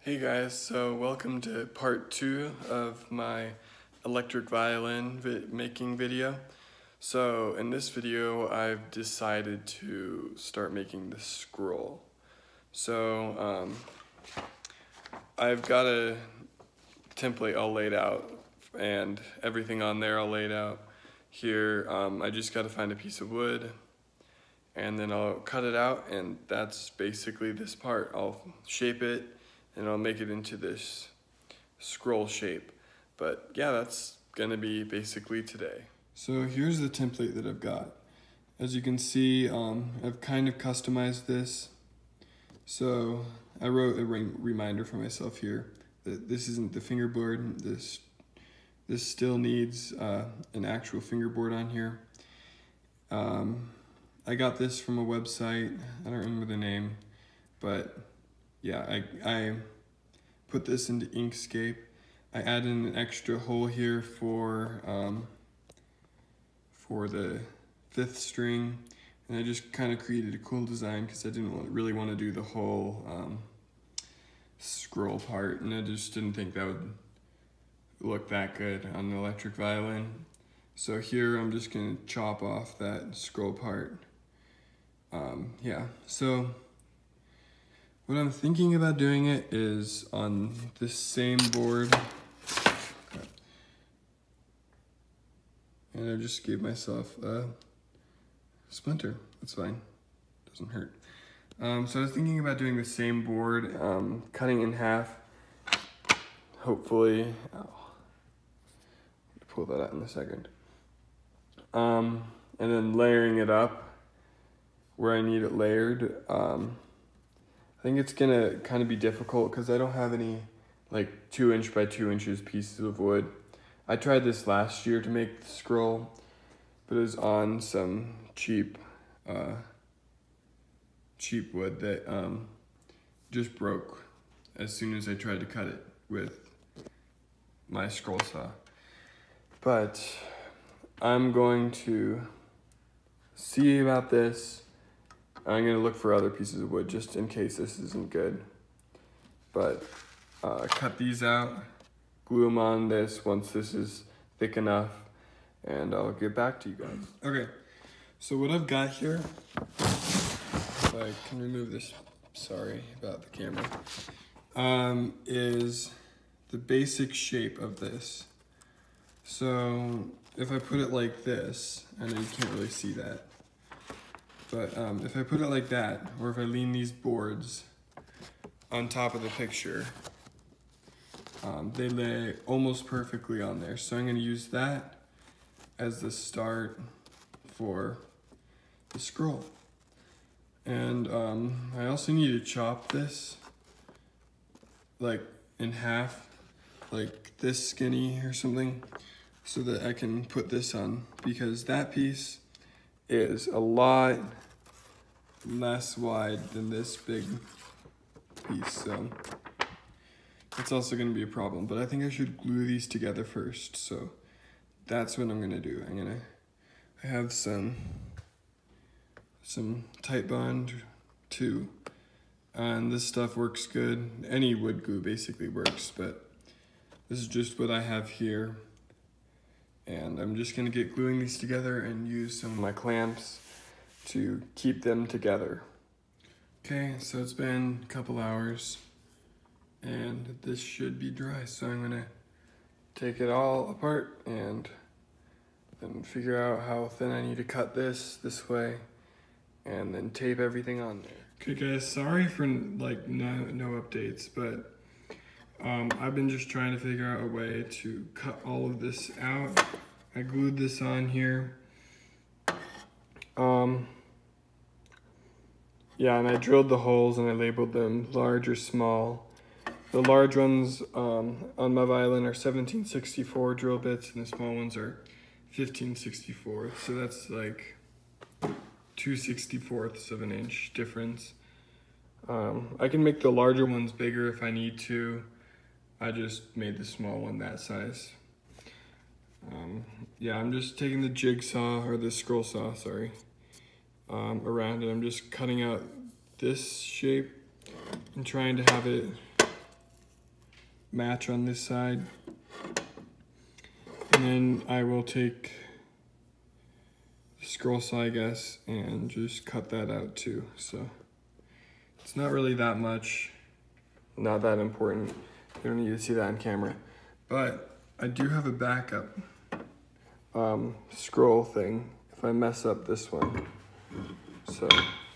Hey guys, so welcome to part 2 of my electric violin making video. So in this video I've decided to start making the scroll. So I've got a template all laid out and everything on there all laid out. Here I just got to find a piece of wood and then I'll cut it out, and that's basically this part. I'll shape it and I'll make it into this scroll shape. But yeah, that's gonna be basically today. So here's the template that I've got. As you can see, I've kind of customized this. So I wrote a reminder for myself here that this isn't the fingerboard. This still needs an actual fingerboard on here. I got this from a website. I don't remember the name, but yeah, I put this into Inkscape. I added an extra hole here for the 5th string, and I just kind of created a cool design because I didn't really want to do the whole scroll part, and I just didn't think that would look that good on an electric violin. So here I'm just gonna chop off that scroll part. Yeah, so what I'm thinking about doing it is on this same board. And I just gave myself a splinter. That's fine, doesn't hurt. So I was thinking about doing the same board, cutting in half. Hopefully, I'll pull that out in a second. And then layering it up where I need it layered. I think it's gonna kind of be difficult because I don't have any like 2 inch by 2 inches pieces of wood. I tried this last year to make the scroll, but it was on some cheap wood that just broke as soon as I tried to cut it with my scroll saw. But I'm going to see about this. I'm gonna look for other pieces of wood just in case this isn't good. But cut these out, glue them on this once this is thick enough, and I'll get back to you guys. Okay, so what I've got here, if I can remove this, sorry about the camera, is the basic shape of this. So if I put it like this, I know you can't really see that, but if I put it like that, or if I lean these boards on top of the picture, they lay almost perfectly on there. So I'm gonna use that as the start for the scroll. And I also need to chop this like in half, like this skinny or something, so that I can put this on, because that piece is a lot less wide than this big piece, so it's also going to be a problem. But I think I should glue these together first, so that's what I'm going to do. I have some Tight Bond too, and this stuff works good. Any wood glue basically works, but this is just what I have here. And I'm just gonna get gluing these together and use some of my clamps to keep them together. Okay, so it's been a couple hours and this should be dry. So I'm gonna take it all apart and then figure out how thin I need to cut this way, and then tape everything on there. Okay guys, sorry for like no updates, but I've been just trying to figure out a way to cut all of this out. I glued this on here. Yeah, and I drilled the holes and I labeled them large or small. The large ones on my violin are 17/64 drill bits, and the small ones are 15/64. So that's like 2/64 of an inch difference. I can make the larger ones bigger if I need to. I just made the small one that size. Yeah, I'm just taking the jigsaw, or the scroll saw, sorry, around it. I'm just cutting out this shape and trying to have it match on this side. And then I will take the scroll saw, I guess, and just cut that out too. So it's not really that much, not that important. You don't need to see that on camera. But I do have a backup scroll thing if I mess up this one. So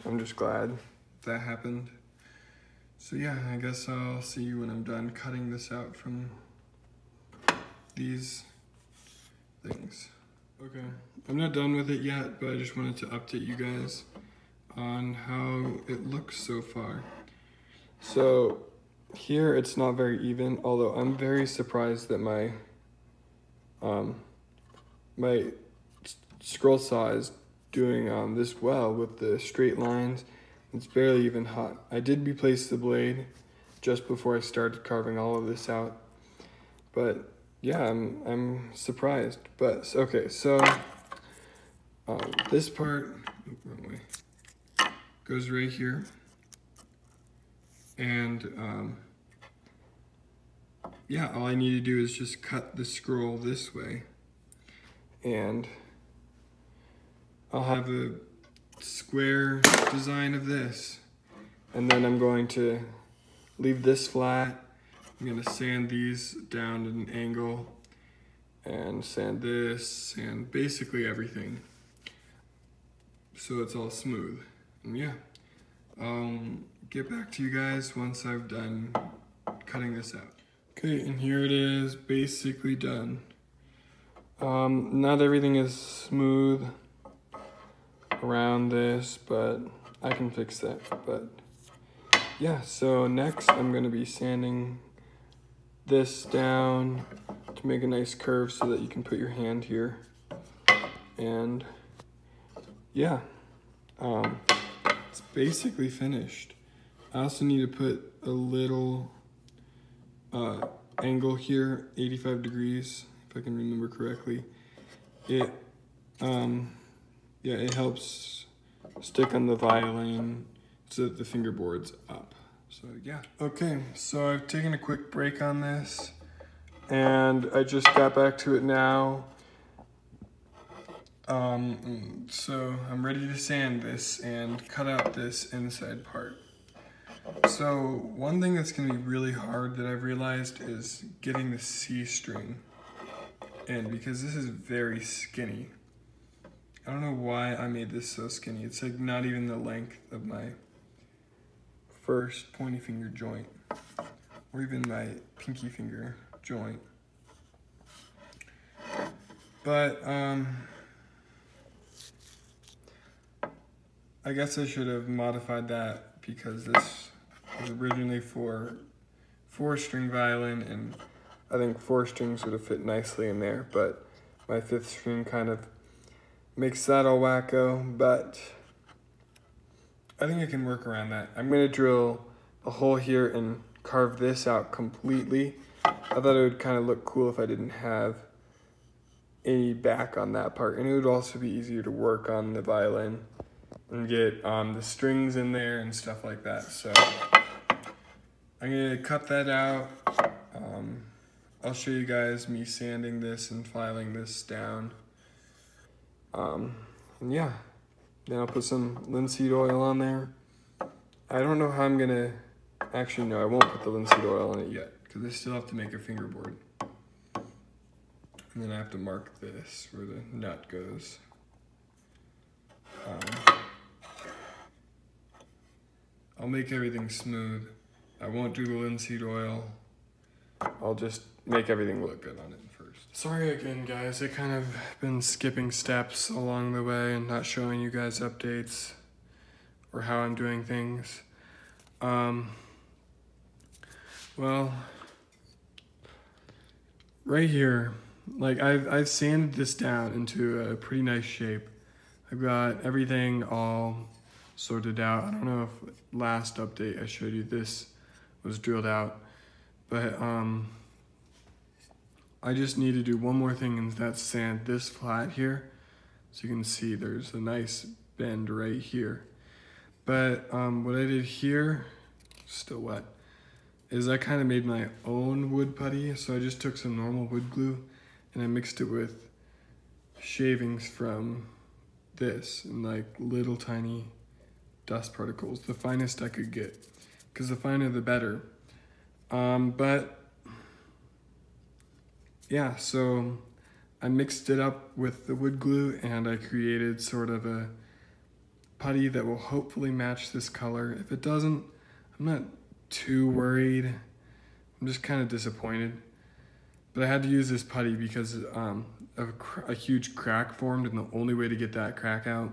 I'm just glad that happened. So yeah, I guess I'll see you when I'm done cutting this out from these things. Okay, I'm not done with it yet, but I just wanted to update you guys on how it looks so far. So here it's not very even, although I'm very surprised that my my scroll saw is doing this well with the straight lines. It's barely even hot. I did replace the blade just before I started carving all of this out, but yeah, I'm surprised. But okay, so this part wrong way, goes right here, and yeah, all I need to do is just cut the scroll this way, and I'll have a square design of this. And then I'm going to leave this flat. I'm gonna sand these down at an angle and sand this and basically everything so it's all smooth. And yeah, I'll get back to you guys once I've done cutting this out. Okay, and here it is, basically done. Not everything is smooth around this, but I can fix that. But yeah, so next I'm gonna be sanding this down to make a nice curve so that you can put your hand here. And yeah, it's basically finished. I also need to put a little angle here, 85 degrees, if I can remember correctly. It, yeah, it helps stick on the violin so that the fingerboard's up. So yeah. Okay, so I've taken a quick break on this and I just got back to it now. So I'm ready to sand this and cut out this inside part. So one thing that's gonna be really hard that I've realized is getting the C string in, because this is very skinny. I don't know why I made this so skinny. It's like not even the length of my first pointy finger joint, or even my pinky finger joint. But I guess I should have modified that, because this was originally for 4-string violin, and I think 4 strings would have fit nicely in there, but my 5th string kind of makes that all wacko, but I think I can work around that. I'm gonna drill a hole here and carve this out completely. I thought it would kind of look cool if I didn't have any back on that part, and it would also be easier to work on the violin and get the strings in there and stuff like that. So I'm gonna cut that out. I'll show you guys me sanding this and filing this down. And yeah, then I'll put some linseed oil on there. I don't know how I'm gonna, actually no, I won't put the linseed oil on it yet, because I still have to make a fingerboard. And then I have to mark this where the nut goes. I'll make everything smooth. I won't do the linseed oil. I'll just make everything look good on it first. Sorry again, guys. I kind of been skipping steps along the way and not showing you guys updates or how I'm doing things. Well, right here, like I've sanded this down into a pretty nice shape. I've got everything all sorted out. I don't know if last update I showed you this was drilled out, but I just need to do one more thing, and that's sand this flat here. So you can see there's a nice bend right here. But what I did here, still wet, is I kind of made my own wood putty. So I just took some normal wood glue and I mixed it with shavings from this and like little tiny dust particles, the finest I could get, because the finer the better. But yeah, so I mixed it up with the wood glue and I created sort of a putty that will hopefully match this color. If it doesn't, I'm not too worried. I'm just kind of disappointed. But I had to use this putty because a huge crack formed, and the only way to get that crack out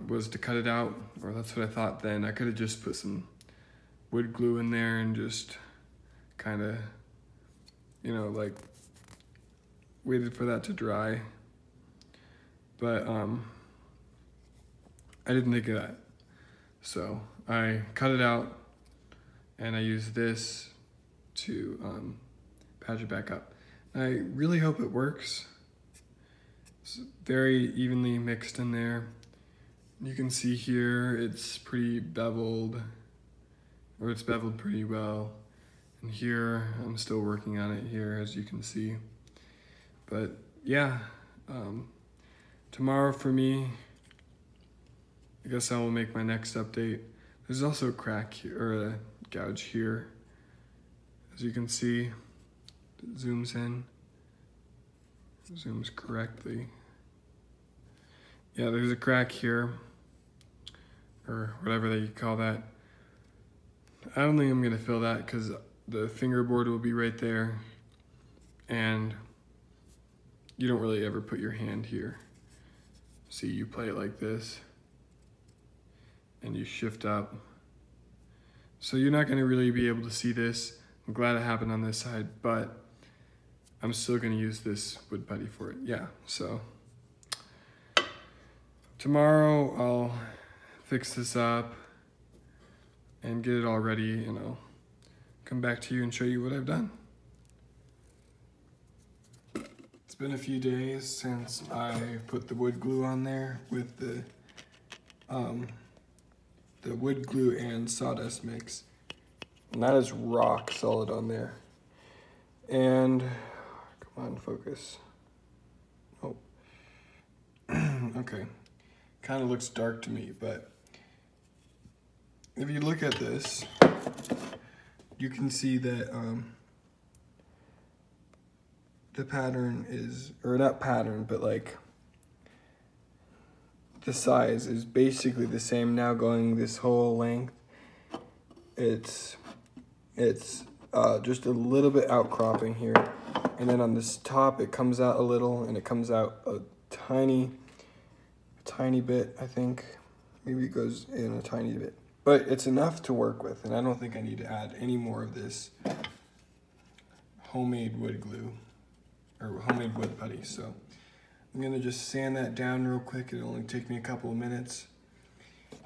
was to cut it out, or that's what I thought then. I could have just put some wood glue in there and just kind of, you know, like waited for that to dry. But I didn't think of that. So I cut it out and I used this to patch it back up. I really hope it works. It's very evenly mixed in there. You can see here it's pretty beveled, or it's beveled pretty well. And here, I'm still working on it here, as you can see. But yeah, tomorrow for me, I guess I will make my next update. There's also a crack here, or a gouge here. As you can see, it zooms in, zooms correctly. Yeah, there's a crack here, or whatever that you call that. I don't think I'm gonna fill that because the fingerboard will be right there, and you don't really ever put your hand here. See, you play it like this, and you shift up. So you're not gonna really be able to see this. I'm glad it happened on this side, but I'm still gonna use this wood putty for it. Yeah, so tomorrow I'll fix this up and get it all ready, and I'll come back to you and show you what I've done. It's been a few days since I put the wood glue on there with the wood glue and sawdust mix. And that is rock solid on there. And, come on, focus. Oh, okay. Kind of looks dark to me, but if you look at this, you can see that the pattern is, or not pattern, but like the size is basically the same now going this whole length. It's just a little bit outcropping here. And then on this top, it comes out a little, and it comes out a tiny bit, I think. Maybe it goes in a tiny bit. But it's enough to work with, and I don't think I need to add any more of this homemade wood glue, or homemade wood putty. So I'm gonna just sand that down real quick. It'll only take me a couple of minutes.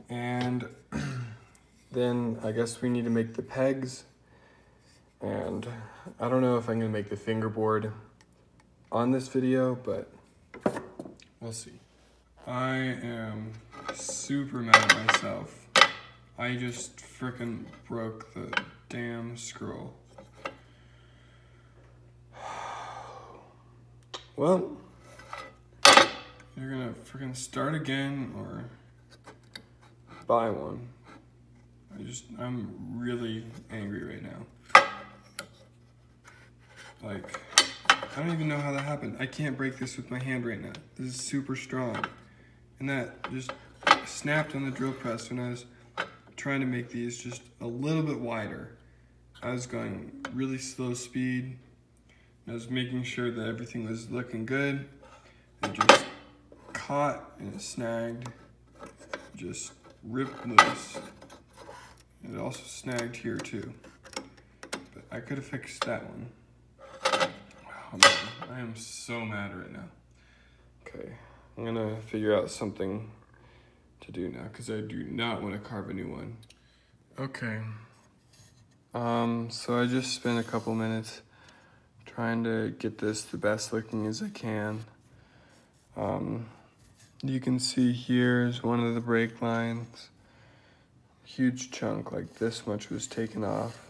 And then I guess we need to make the pegs. And I don't know if I'm gonna make the fingerboard on this video, but we'll see. I am super mad at myself. I just frickin' broke the damn scroll. Well, you're gonna frickin' start again or buy one. I'm really angry right now. Like, I don't even know how that happened. I can't break this with my hand right now. This is super strong. And that just snapped on the drill press when I was trying to make these just a little bit wider. I was going really slow speed. I was making sure that everything was looking good. It just caught and it snagged. Just ripped loose. It also snagged here too. But I could have fixed that one. Oh man, I am so mad right now. Okay, I'm gonna figure out something to do now because I do not want to carve a new one. Okay. So I just spent a couple minutes trying to get this the best looking as I can. You can see here is one of the brake lines. Huge chunk, like this much was taken off.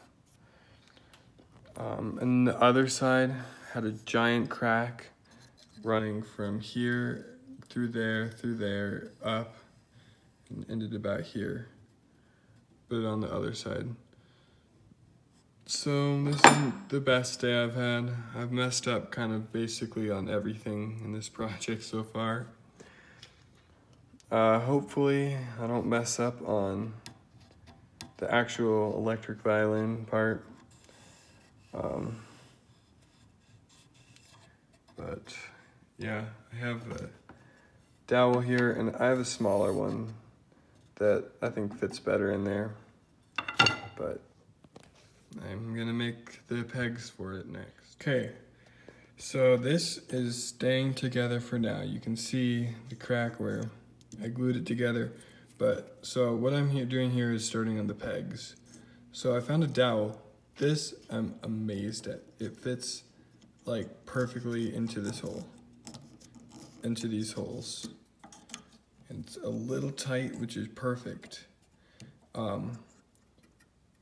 And the other side had a giant crack running from here through there, up, and ended about here, but on the other side. So this isn't the best day I've had. I've messed up kind of basically on everything in this project so far. Hopefully I don't mess up on the actual electric violin part. But yeah, I have a dowel here and I have a smaller one that I think fits better in there, but I'm gonna make the pegs for it next. Okay, so this is staying together for now. You can see the crack where I glued it together, but so what I'm doing here is starting on the pegs. So I found a dowel. This I'm amazed at. It fits like perfectly into this hole, into these holes. And it's a little tight, which is perfect.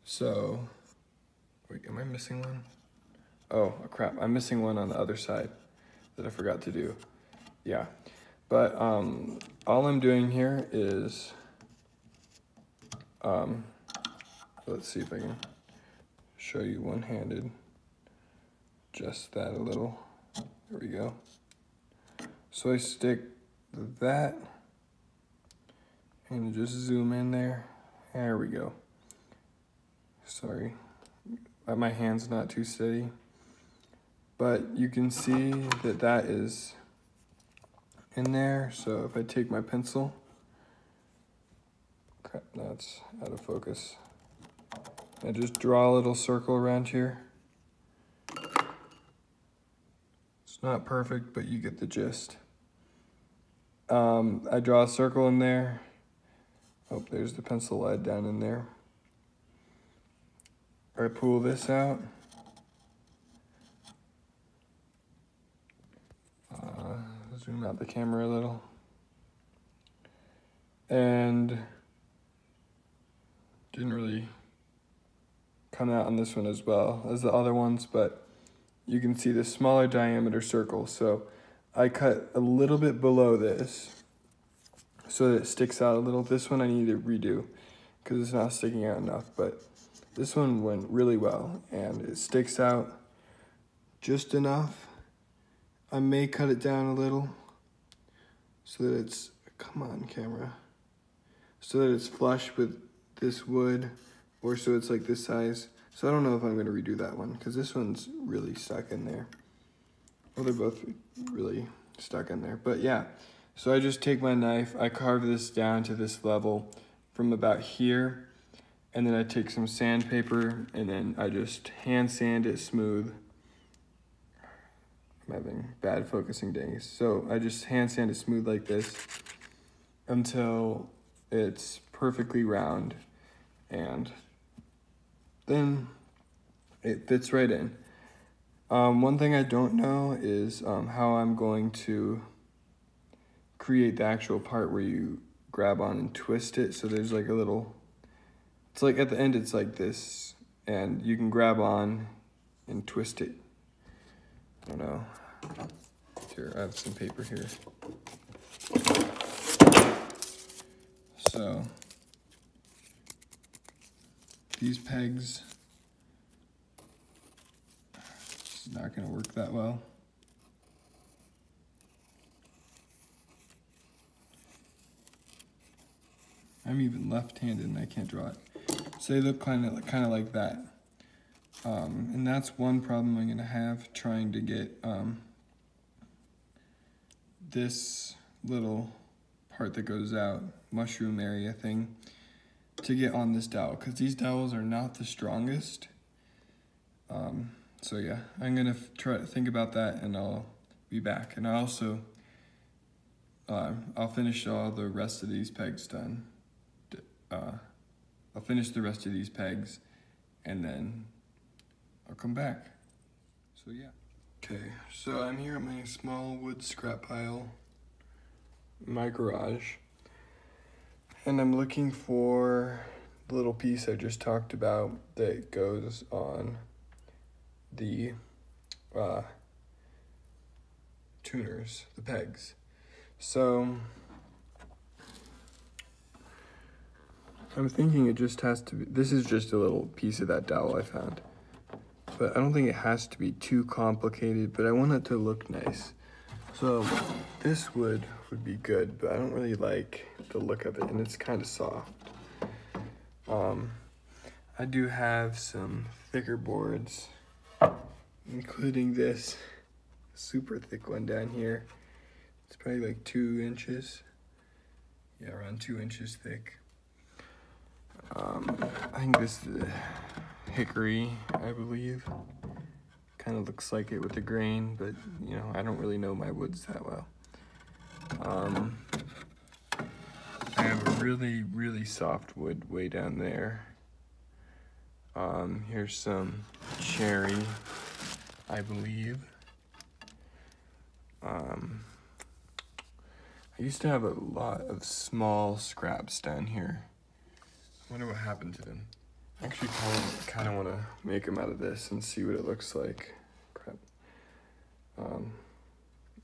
So, wait, am I missing one? Oh, crap, I'm missing one on the other side that I forgot to do. Yeah, but all I'm doing here is, let's see if I can show you one-handed. Just that a little. There we go. So I stick that and just zoom in there. There we go. Sorry, my hand's not too steady. But you can see that that is in there. So if I take my pencil, crap, that's out of focus. I just draw a little circle around here. It's not perfect, but you get the gist. I draw a circle in there. Oh, there's the pencil lead down in there. I pull this out. Zoom out the camera a little. And didn't really come out on this one as well as the other ones, but you can see the smaller diameter circle. So I cut a little bit below this so that it sticks out a little. This one I need to redo because it's not sticking out enough, but this one went really well and it sticks out just enough. I may cut it down a little so that it's, come on camera, so that it's flush with this wood, or so it's like this size. So I don't know if I'm gonna redo that one because this one's really stuck in there. Well, they're both really stuck in there, but yeah. So I just take my knife, I carve this down to this level from about here, and then I take some sandpaper and then I just hand sand it smooth. I'm having bad focusing days. So I just hand sand it smooth like this until it's perfectly round, and then it fits right in. One thing I don't know is how I'm going to create the actual part where you grab on and twist it. So there's like a little, it's like at the end it's like this, and you can grab on and twist it. I don't know. Here, I have some paper here. So these pegs, it's not gonna work that well. I'm even left-handed and I can't draw it. So they look kind of like that. And that's one problem I'm gonna have trying to get this little part that goes out, mushroom area thing, to get on this dowel, because these dowels are not the strongest. So yeah, I'm gonna try to think about that and I'll be back. And I also, I'll finish all the rest of these pegs done. I'll finish the rest of these pegs and then I'll come back. So yeah. Okay, so I'm here at my small wood scrap pile in my garage, and I'm looking for the little piece I just talked about that goes on the tuners, the pegs. So I'm thinking it just has to be, this is just a little piece of that dowel I found. But I don't think it has to be too complicated, but I want it to look nice. So this wood would be good, but I don't really like the look of it, and it's kind of soft. I do have some thicker boards, including this super thick one down here. It's probably like 2 inches. Yeah, around 2 inches thick. I think this is hickory, I believe. Kind of looks like it with the grain, but you know, I don't really know my woods that well. I have a really, really soft wood way down there. Here's some cherry, I believe. I used to have a lot of small scraps down here. I wonder what happened to them. I actually kind of want to make them out of this and see what it looks like. Crap. I'm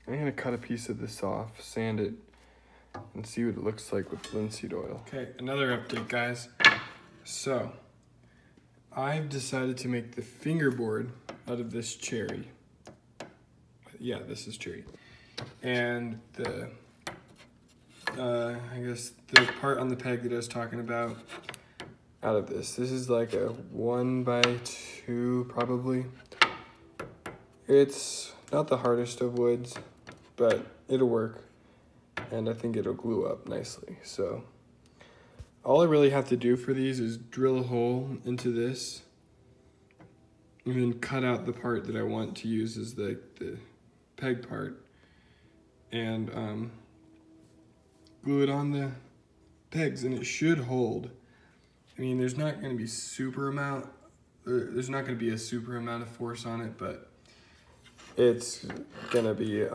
gonna cut a piece of this off, sand it, and see what it looks like with linseed oil. Okay, another update, guys. So, I've decided to make the fingerboard out of this cherry. Yeah, this is cherry. And the, I guess the part on the peg that I was talking about, out of this. This is like a 1x2 probably. It's not the hardest of woods, but it'll work. And I think it'll glue up nicely. So all I really have to do for these is drill a hole into this and then cut out the part that I want to use as the peg part and glue it on the pegs, and it should hold. I mean, there's not going to be there's not going to be a super amount of force on it, but it's going to be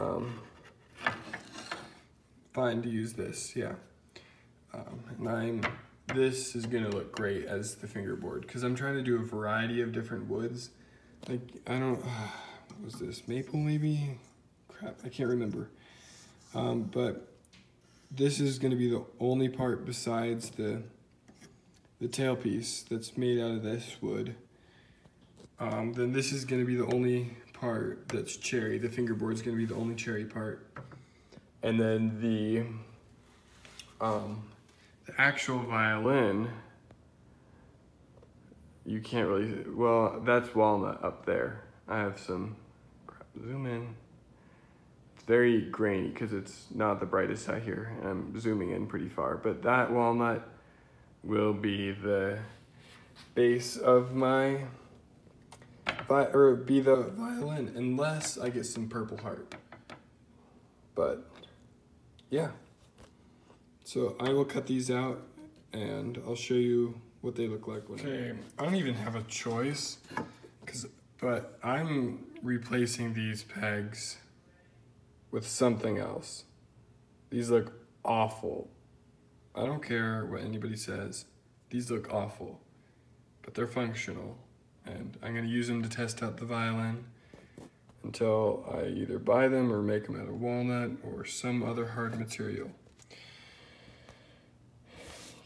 fine to use this, yeah. And this is going to look great as the fingerboard because I'm trying to do a variety of different woods. Like, I don't, what was this, maple maybe? Crap, I can't remember. But this is going to be the only part besides the tailpiece that's made out of this wood. Then this is going to be the only part that's cherry. The fingerboard is going to be the only cherry part. And then the actual violin, you can't really, well, that's walnut up there. I have some, zoom in. It's very grainy because it's not the brightest out here, and I'm zooming in pretty far, but that walnut will be the base of my, be the violin, unless I get some purple heart. But yeah, so I will cut these out and I'll show you what they look like. Okay, I don't even have a choice, but I'm replacing these pegs with something else. These look awful. I don't care what anybody says. These look awful, but they're functional. And I'm gonna use them to test out the violin until I either buy them or make them out of walnut or some other hard material.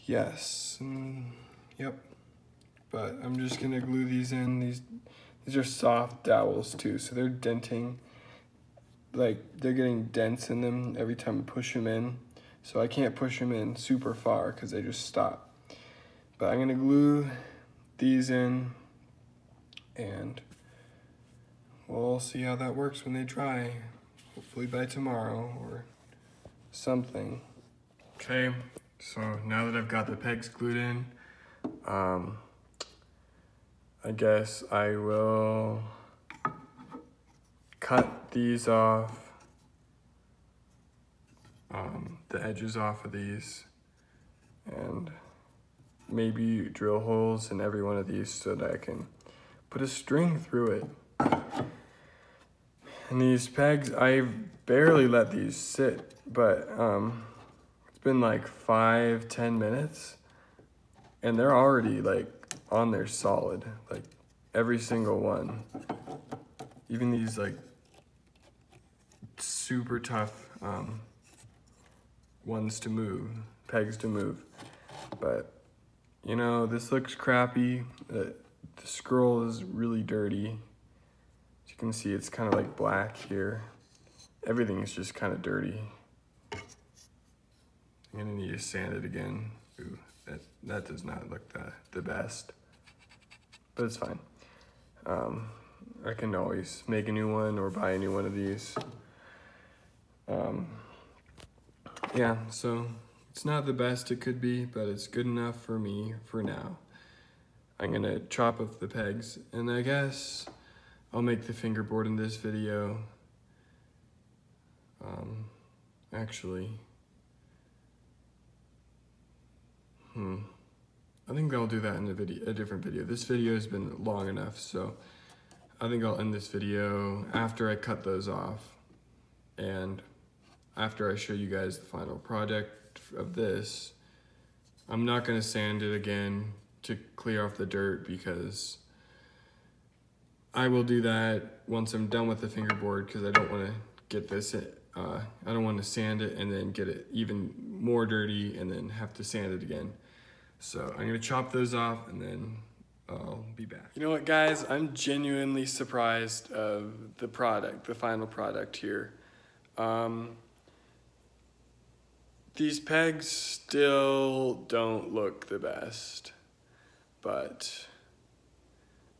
Yes, yep. But I'm just gonna glue these in. These are soft dowels too, so they're denting. Like, they're getting dents in them every time I push them in. So I can't push them in super far because they just stop. But I'm gonna glue these in and we'll see how that works when they dry. Hopefully by tomorrow or something. Okay, so now that I've got the pegs glued in, I guess I will cut these off, the edges off of these, and maybe drill holes in every one of these so that I can put a string through it. And these pegs, I barely let these sit, but it's been like 5-10 minutes and they're already like on there solid, like every single one. even these like super tough ones to move, pegs to move. But you know, this looks crappy. The scroll is really dirty. As you can see, it's kind of like black here. Everything is just kind of dirty. I'm gonna need to sand it again. Ooh, that does not look the best, but it's fine. I can always make a new one or buy a new one of these. Yeah, so it's not the best it could be, but it's good enough for me for now. I'm gonna chop off the pegs, and I guess I'll make the fingerboard in this video. Actually, I think I'll do that in a different video. This video has been long enough, so I think I'll end this video after I cut those off and after I show you guys the final product of this. I'm not gonna sand it again to clear off the dirt because I will do that once I'm done with the fingerboard, because I don't wanna get this, I don't wanna sand it and then get it even more dirty and then have to sand it again. So I'm gonna chop those off and then I'll be back. You know what, guys? I'm genuinely surprised of the product, the final product here. These pegs still don't look the best, but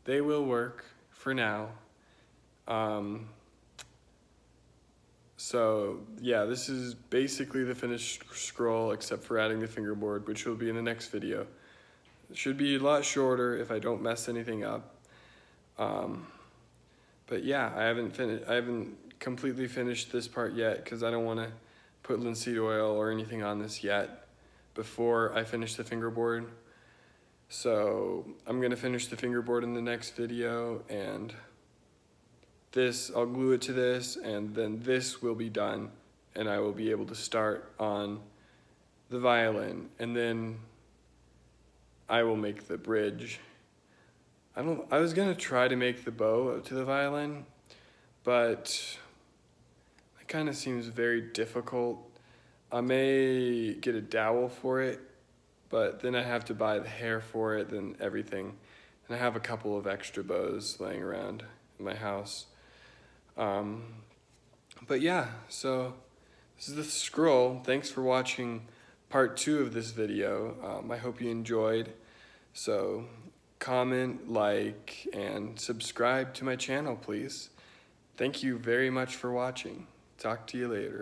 they will work for now. So yeah, this is basically the finished scroll except for adding the fingerboard, which will be in the next video. It should be a lot shorter if I don't mess anything up. But yeah, I haven't completely finished this part yet because I don't want to put linseed oil or anything on this yet before I finish the fingerboard. So I'm gonna finish the fingerboard in the next video, and this, I'll glue it to this, and then this will be done, and I will be able to start on the violin, and then I will make the bridge. I was gonna try to make the bow to the violin, but it kind of seems very difficult. I may get a dowel for it, but then I have to buy the hair for it and everything. And I have a couple of extra bows laying around in my house. But yeah, so this is the scroll. Thanks for watching part 2 of this video. I hope you enjoyed. So comment, like, and subscribe to my channel, please. Thank you very much for watching. Talk to you later.